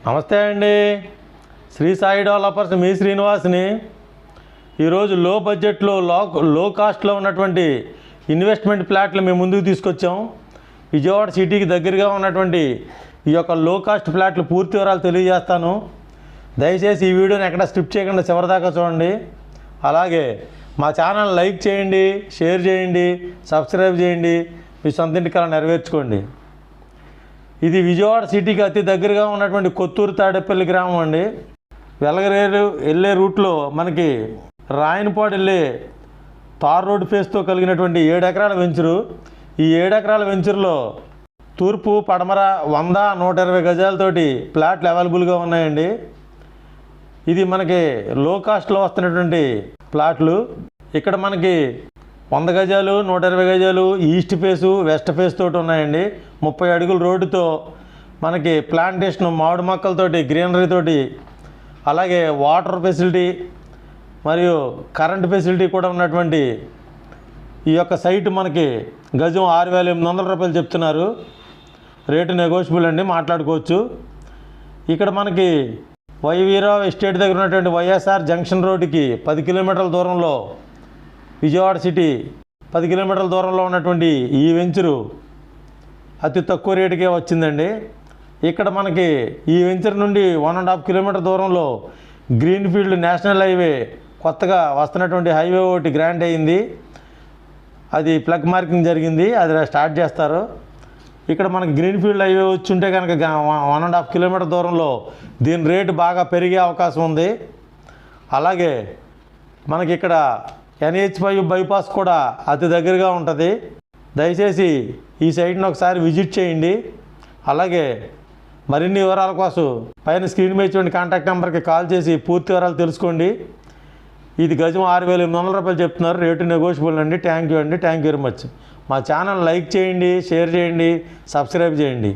నమస్తే అండి. శ్రీ సాయి డెవలపర్స్ మీ శ్రీనివాస్ని. ఈరోజు లో బడ్జెట్లో లో కాస్ట్లో ఉన్నటువంటి ఇన్వెస్ట్మెంట్ ప్లాట్లు మేము ముందుకు తీసుకొచ్చాం. విజయవాడ సిటీకి దగ్గరగా ఉన్నటువంటి ఈ యొక్క లో కాస్ట్ ప్లాట్లు పూర్తి వివరాలు తెలియజేస్తాను. దయచేసి ఈ వీడియోని ఎక్కడ స్కిప్ చేయకుండా చివరిదాకా చూడండి. అలాగే మా ఛానల్ లైక్ చేయండి, షేర్ చేయండి, సబ్స్క్రైబ్ చేయండి. మీ సొంత ఇంటి కల నెరవేర్చుకోండి. ఇది విజయవాడ సిటీకి అతి దగ్గరగా ఉన్నటువంటి కొత్తూరు తాడేపల్లి గ్రామం అండి. వెలగరేరు వెళ్ళే రూట్లో మనకి రాయనపాడు వెళ్ళే తార్ రోడ్డు ఫేస్తో కలిగినటువంటి 7 ఎకరాల వెంచరు. ఈ 7 ఎకరాల వెంచరులో తూర్పు పడమర 100-120 గజాలతోటి ప్లాట్లు అవైలబుల్గా ఉన్నాయండి. ఇది మనకి లో కాస్ట్లో వస్తున్నటువంటి ప్లాట్లు. ఇక్కడ మనకి 100 గజాలు, 120 గజాలు ఈస్ట్ ఫేసు, వెస్ట్ ఫేస్ తోటి ఉన్నాయండి. 30 అడుగుల రోడ్డుతో మనకి ప్లాంటేషన్ మామిడి మొక్కలతోటి, గ్రీనరీ తోటి, అలాగే వాటర్ ఫెసిలిటీ మరియు కరెంట్ ఫెసిలిటీ కూడా ఉన్నటువంటి ఈ యొక్క సైట్ మనకి గజం 6,800 రూపాయలు చెప్తున్నారు. రేటు నెగోషియబుల్ అండి, మాట్లాడుకోవచ్చు. ఇక్కడ మనకి వైవీరావు ఎస్టేట్ దగ్గర ఉన్నటువంటి వైఎస్ఆర్ జంక్షన్ రోడ్డుకి 10 కిలోమీటర్ల దూరంలో, విజయవాడ సిటీ 10 కిలోమీటర్ల దూరంలో ఉన్నటువంటి ఈ వెంచరు అతి తక్కువ రేటుకే వచ్చిందండి. ఇక్కడ మనకి ఈ వెంచర్ నుండి 1.5 కిలోమీటర్ దూరంలో గ్రీన్ఫీల్డ్ నేషనల్ హైవే కొత్తగా వస్తున్నటువంటి హైవే ఒకటి గ్రాంట్ అయింది. అది ప్లగ్ మార్కింగ్ జరిగింది, అది స్టార్ట్ చేస్తారు. ఇక్కడ మనకి గ్రీన్ఫీల్డ్ హైవే వచ్చి ఉంటే కనుక 1.5 కిలోమీటర్ దూరంలో దీని రేటు బాగా పెరిగే అవకాశం ఉంది. అలాగే మనకి ఇక్కడ NH5 బైపాస్ కూడా అతి దగ్గరగా ఉంటుంది. దయచేసి ఈ సైట్ని ఒకసారి విజిట్ చేయండి. అలాగే మరిన్ని వివరాల కోసం పైన స్క్రీన్ మీద చూడండి కాంటాక్ట్ నెంబర్కి కాల్ చేసి పూర్తి వివరాలు తెలుసుకోండి. ఇది గజం 6,800 రూపాయలు చెప్తున్నారు. రేటు నెగోషియబుల్ అండి. థ్యాంక్ యూ అండి. Thank you very much. మా ఛానల్ లైక్ చేయండి, షేర్ చేయండి, సబ్స్క్రైబ్ చేయండి.